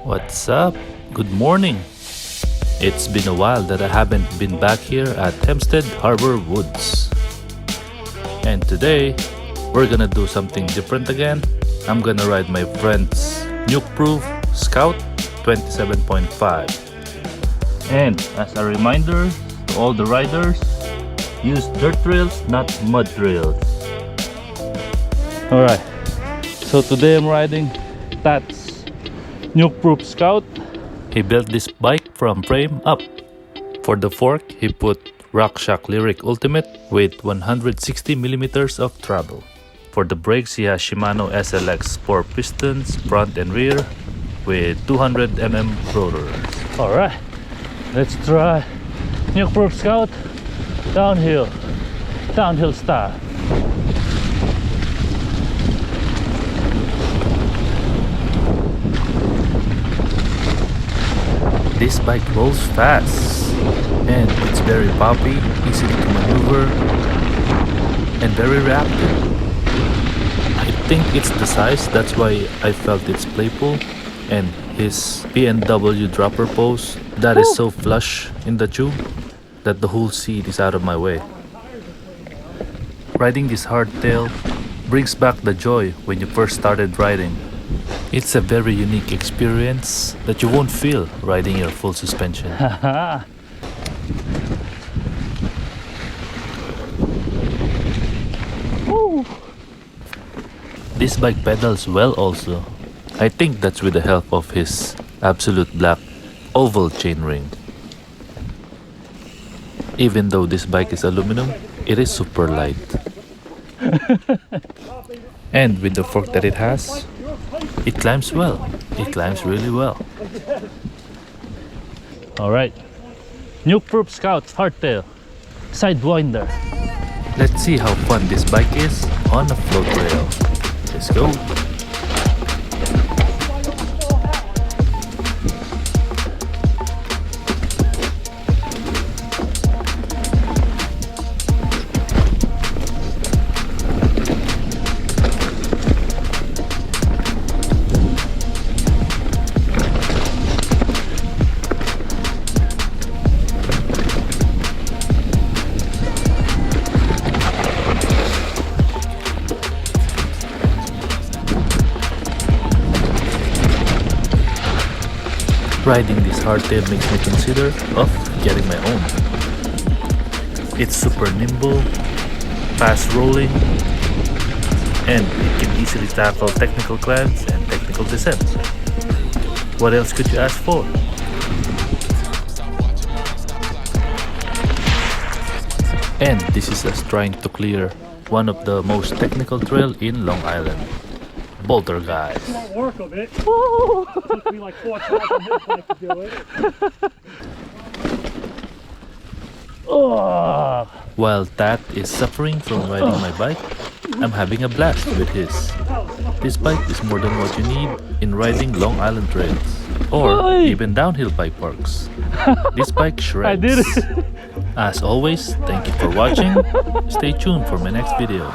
What's up? Good morning. It's been a while that I haven't been back here at Hempstead Harbor Woods. And today, we're gonna do something different again. I'm gonna ride my friend's Nukeproof Scout 27.5. And as a reminder to all the riders, use dirt trails, not mud trails. Alright, so today I'm riding Tat's Nukeproof Scout. He built this bike from frame up. For the fork, he put RockShox Lyric Ultimate with 160 millimeters of travel. For the brakes, he has Shimano SLX 4 pistons, front and rear, with 200 mm rotors. Alright, let's try Nukeproof Scout downhill style. This bike rolls fast and it's very poppy, easy to maneuver and very reactive. I think it's the size, that's why I felt it's playful, and his B&W dropper post that is so flush in the tube that the whole seat is out of my way. Riding this hardtail brings back the joy when you first started riding. It's a very unique experience that you won't feel riding your full suspension. This bike pedals well also. I think that's with the help of his absolute black oval chainring. Even though this bike is aluminum, it is super light. And with the fork that it has, it climbs well. It climbs really well. Alright, Nukeproof Scout hardtail sidewinder. Let's see how fun this bike is on a float rail. Let's go. Riding this hardtail makes me consider of getting my own. It's super nimble, fast rolling, and it can easily tackle technical climbs and technical descents. What else could you ask for? And this is us trying to clear one of the most technical trail in Long Island. Boulder guys. It won't work a bit. It took me like 4,000 hit points to do it. While Tat is suffering from riding my bike, I'm having a blast with his. This bike is more than what you need in riding Long Island trails or even downhill bike parks. This bike shreds. I did it. As always, thank you for watching. Stay tuned for my next video.